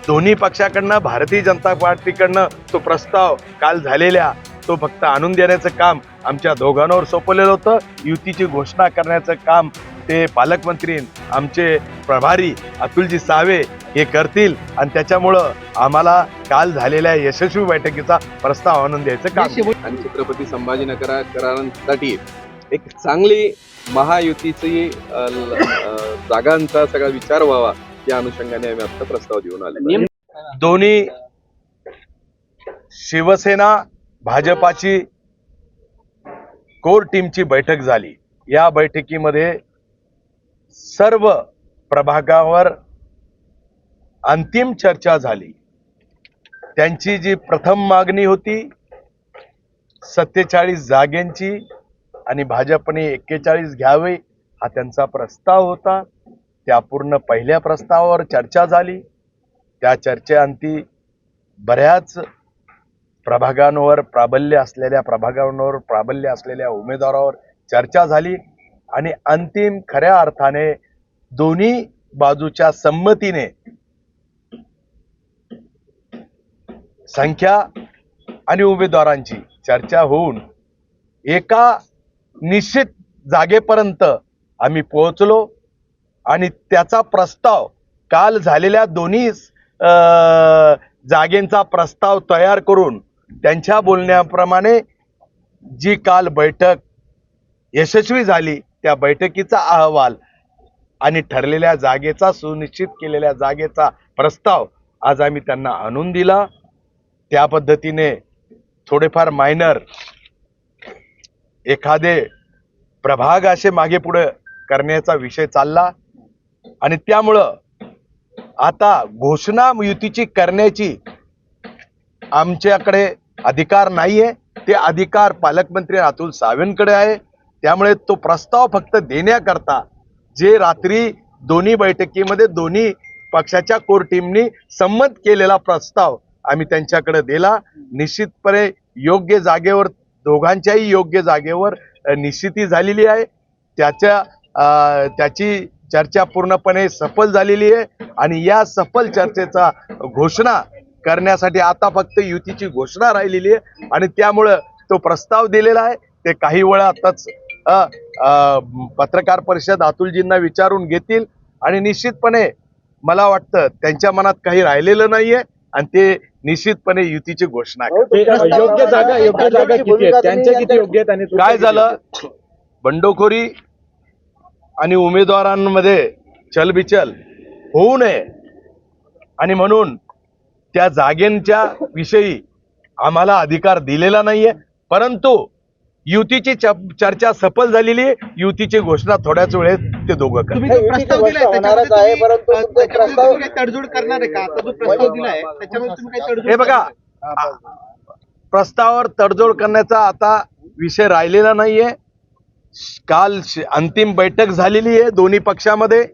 दोन्ही पक्षाकडनं भारतीय जनता पार्टीकडनं तो प्रस्ताव काल झालेल्या तो फक्त आणून देण्याचं काम आमच्या दोघांवर सोपवलेलं होतं. युतीची घोषणा करण्याचं काम ते पालकमंत्री आमचे प्रभारी अतुलजी सावे हे करतील आणि त्याच्यामुळं आम्हाला काल झालेल्या यशस्वी बैठकीचा प्रस्ताव आणून द्यायचं काम. आणि छत्रपती संभाजीनगरासाठी एक चांगली महायुतीची जागांचा सगळा विचार व्हावा या अनुषंगाने आम्ही आता प्रस्ताव देऊन आले. दोन्ही शिवसेना भाजपाची कोर टीमची बैठक झाली. या बैठकीमध्ये सर्व प्रभागावर अंतिम चर्चा झाली. त्यांची जी प्रथम मागणी होती 47 जागेंची आणि भाजपने 41 घ्यावे हा त्यांचा प्रस्ताव होता. त्या पूर्ण पहिल्या प्रस्तावावर चर्चा झाली. त्या चर्चेअंती बऱ्याच प्रभागांवर प्राबल्य असलेल्या उमेदवारावर चर्चा झाली आणि अंतिम खऱ्या अर्थाने दोन्ही बाजूच्या संमतीने संख्या आणि उमेदवारांची चर्चा होऊन एका निश्चित जागेपर्यंत आम्ही पोहोचलो आणि त्याचा प्रस्ताव काल झालेल्या दोन्ही जागेंचा प्रस्ताव तयार करून त्यांच्या बोलण्याप्रमाणे जी काल बैठक यशस्वी झाली त्या बैठकीचा अहवाल आणि ठरलेल्या जागेचा सुनिश्चित केलेल्या जागेचा प्रस्ताव आज आम्ही त्यांना आणून दिला. त्या पद्धतीने थोडेफार मायनर एखादे प्रभाग असे मागे पुढे करण्याचा विषय चालला आणि त्यामुळं आता घोषणा युतीची करण्याची आमच्याकडे अधिकार नाहीये. ते अधिकार पालकमंत्री अतुल सावेंकडे आहे. त्यामुळे तो प्रस्ताव फक्त देण्याकरता जे रात्री दोन्ही बैठकीमध्ये दोन्ही पक्षाच्या कोर टीमनी संमत केलेला प्रस्ताव आम्ही त्यांच्याकडे दिला. निश्चितपणे योग्य जागेवर दोघांच्याही योग्य जागेवर निश्चिती झालेली आहे. त्याची चर्चा पूर्णपणे सफल झालेली आहे आणि या सफल चर्चेचा घोषणा करण्यासाठी आता फक्त युतीची घोषणा राहिलेली आहे आणि त्यामुळं तो प्रस्ताव दिलेला आहे. ते काही वेळातच पत्रकार परिषद अतुलजींना विचारून घेतील आणि निश्चितपणे मला वाटतं त्यांच्या मनात काही राहिलेलं नाहीये आणि ते निश्चितपणे युतीची घोषणा करतील. योग्य जागा किती आहेत, त्यांच्या किती योग्य आहेत आणि काय झालं बंडखोरी आणि उमेदवारांमध्ये चलबिचल होऊ नये आणि म्हणून त्या जागेंच्या विषयी आम्हाला अधिकार दिलेला नाहीये. परंतु युतीची चर्चा सफल झालेली आहे. युतीची घोषणा थोड्याच वेळेत ते दोघं करतात. तडजोड करणार आहे का? आता जो प्रस्ताव दिलाय त्याच्यामध्ये तुम्ही काही तडजोड? हे बघा प्रस्तावावर तडजोड करण्याचा आता विषय राहिलेला नाहीये. काल अंतिम बैठक झालेली आहे दोन्ही पक्षामध्ये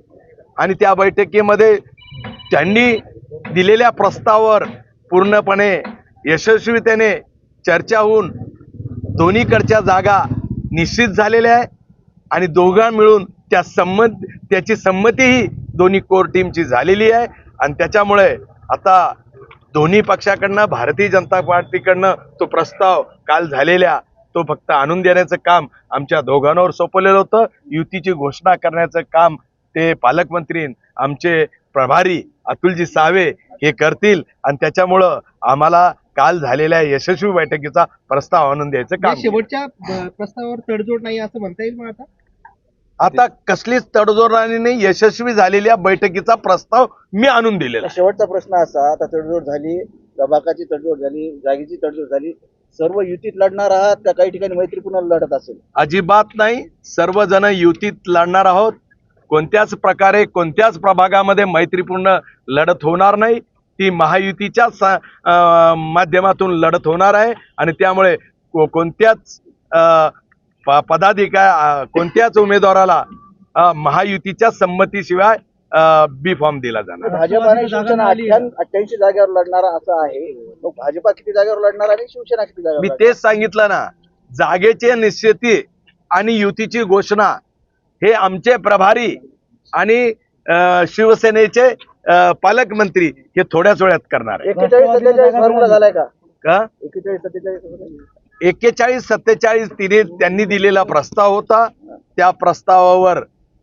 आणि त्या बैठकीमध्ये त्यांनी दिलेल्या प्रस्तावावर पूर्णपणे यशस्वीतेने चर्चा होऊन दोन्हीकडच्या जागा निश्चित झालेल्या आहे आणि दोघां मिळून त्याची संमतीही दोन्ही कोर टीमची झालेली आहे आणि त्याच्यामुळे आता दोन्ही पक्षाकडनं भारतीय जनता पार्टीकडनं तो प्रस्ताव काल झालेल्या तो फक्त आणून देण्याचं काम आमच्या दोघांवर सोपवलेलं होतं. युतीची घोषणा करण्याचं काम ते पालकमंत्री आमचे प्रभारी अतुलजी सावे हे करतील आणि त्याच्यामुळं आम्हाला काल झालेल्या यशस्वी बैठकीचा प्रस्ताव आणून द्यायचं काम. शेवटच्या प्रस्तावावर तडजोड नाही असं म्हणता येईल मग आता कसलीच तडजोड नाही. यशस्वी झालेल्या बैठकीचा प्रस्ताव मी आणून दिलेला. शेवटचा प्रश्न असा, आता तडजोड झाली, प्रभागाची तडजोड झाली, जागेची तडजोड झाली, सर्व युतीत लढणार आहात का काही ठिकाणी मैत्रीपूर्ण लढत असेल? अजिबात नाही. सर्वजण युतीत लढणार आहोत. कोणत्याच प्रकारे कोणत्याच प्रभागामध्ये मैत्रीपूर्ण लढत होणार नाही. ती महायुतीच्याच माध्यमातून लढत होणार आहे आणि त्यामुळे कोणत्याच कोणत्याच उमेदवाराला महायुतीच्या संमतीशिवाय बी फॉर्म दिला जाणार. भाजप आणि शिवसेना 88 जागेवर लढणार असं आहे. मग भाजपा किती जागेवर लढणार आणि शिवसेना किती जागेवर? मी तेच सांगितलं ना. जागेचे निश्चिती आणि युतीची घोषणा हे आमचे प्रभारी आणि शिवसेनेचे पालकमंत्री हे थोड्याच वेळात करणार आहे 41-47 फॉर्म्युला झालाय का? का 41-47 41-47 त्यांनी दिलेला प्रस्ताव होता. त्या प्रस्तावावर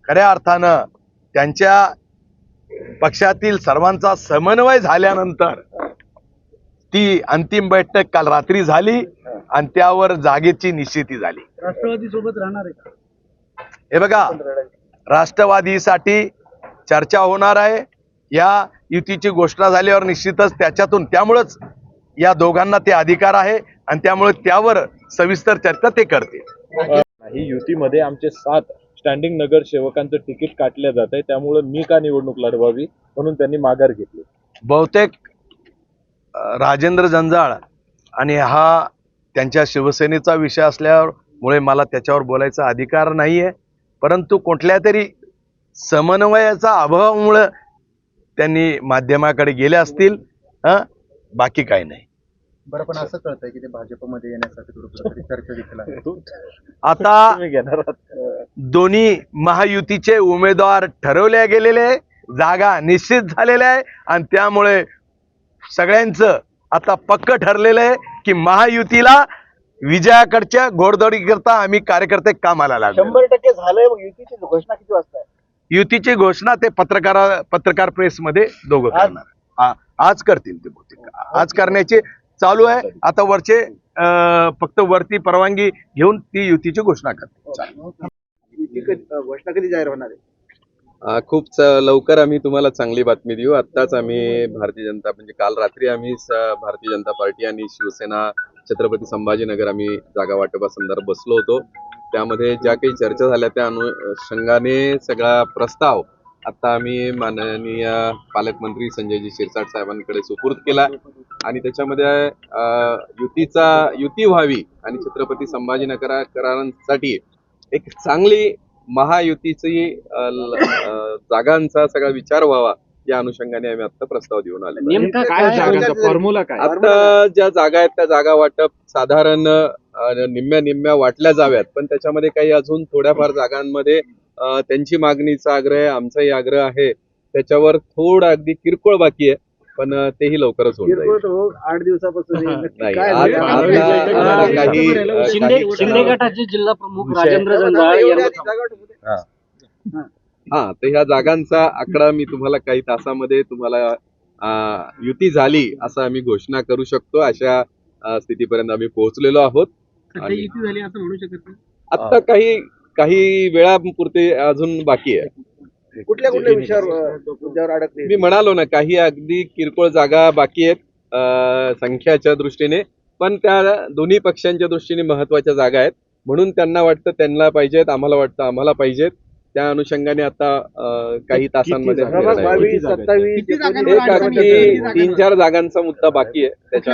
खऱ्या अर्थानं त्यांच्या पक्षातील सर्वांचा समन्वय झाल्यानंतर ती अंतिम बैठक काल रात्री झाली आणि त्यावर जागेची निश्चिती झाली. राष्ट्रवादी सोबत राहणार आहे का? हे बघा, राष्ट्रवादीसाठी चर्चा होणार आहे. या युतीची घोषणा झाल्यावर निश्चितच त्यामुळेच या दोघांना ते अधिकार आहे आणि त्यामुळे त्यावर सविस्तर चर्चा ते करतील. ही युतीमध्ये आमचे 7 स्टँडिंग नगरसेवकांचं तिकीट काटलं जात आहे, त्यामुळे मी का निवडणूक लढवावी म्हणून त्यांनी माघार घेतली. बहुतेक राजेंद्र जंजाळ आणि हा त्यांच्या शिवसेनेचा विषय असल्यामुळे मला त्याच्यावर बोलायचा अधिकार नाहीये, परंतु कुठल्या तरी समन्वयाचा अभावामुळे त्यांनी माध्यमाकडे गेले असतील. बाकी काही नाही. बरं, पण असं कळतंय की ते भाजपमध्ये येण्यासाठी कुठेतरी चर्चा देखील आहे. आता तुम्ही घेणार आहात. दोन्ही महायुतीचे उमेदवार ठरवले गेलेले, जागा निश्चित झालेल्या आहे आणि त्यामुळे सगळ्यांचं आता पक्क ठरलेलं आहे की महायुतीला विजयाकडच्या घोडदौडीकरता आम्ही कार्यकर्ते कामाला लागलो. 100% झालंय. मग युतीची घोषणा किती वाजता आहे? युतीची घोषणा ते पत्रकार प्रेसमध्ये दोघं करणार. आज करतील ते बहुतेक. आज करण्याचे चालू आहे. आता वरचे फक्त वरती परवानगी घेऊन ती युतीची घोषणा करतील. घोषणा कधी जाहीर होणार आहे? खूप लवकर आम्ही तुम्हाला चांगली बातमी देऊ. आत्ताच आम्ही भारतीय जनता म्हणजे काल रात्री आम्ही भारतीय जनता पार्टी आणि शिवसेना छत्रपती संभाजीनगर आम्ही जागा वाटपासंदर्भात बसलो होतो. त्यामध्ये ज्या काही चर्चा झाल्या त्या अनुषंगाने सगळा प्रस्ताव आता आम्ही माननीय पालकमंत्री संजयजी शिरसाट साहेबांकडे सुपूर्द केला आणि त्याच्यामध्ये युती व्हावी आणि छत्रपती संभाजीनगरांसाठी एक चांगली महायुतीची जागांचा सगळा विचार व्हावा या अनुषंगाने आम्ही आता प्रस्ताव देऊन आले. नेमका काय जागांचा फॉर्म्युला काय? आता ज्या जागा आहेत त्या जागा वाटप साधारण निम्म्या वाटल्या जाव्यात, पण त्याच्यामध्ये काही अजून थोड्याफार जागांमध्ये त्यांची मागणीचा आग्रह आहे, आमचाही आग्रह आहे. त्याच्यावर थोडं अगदी किरकोळ बाकी आहे, पण तेही लवकरच होऊन जाईल. 8 दिवसापासून नाही, आता काही शिंदे गटाचे जिल्हा प्रमुख राजेंद्र जंजाळ यांना हा, तर ह्या जागांचा आकडा मी तुम्हाला काही तासामध्ये तुम्हाला युती झाली असं आम्ही घोषणा करू शकतो. अशा स्थितीपर्यंत आम्ही पोहोचलेलो आहोत. युती झाली असं म्हणू शकत नाही. आता काही वेळापुरते अजून बाकी आहे. कुठल्या विषयावर अडकले? मी म्हणालो ना, काही अगदी किरकोळ जागा बाकी आहेत संख्याच्या दृष्टीने, पण त्या दोन्ही पक्षांच्या दृष्टीने महत्वाच्या जागा आहेत. म्हणून त्यांना वाटतं त्यांना पाहिजेत, आम्हाला वाटतं आम्हाला पाहिजेत. त्या अनुषंगाने आता काही तासांमध्ये निर्णय होईल. 22, 27 एक अगदी 3-4 जागांचा मुद्दा बाकी आहे. त्याच्या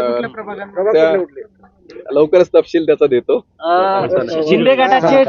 लवकरच तपशील त्याचा देतो. शिंदे गटाचे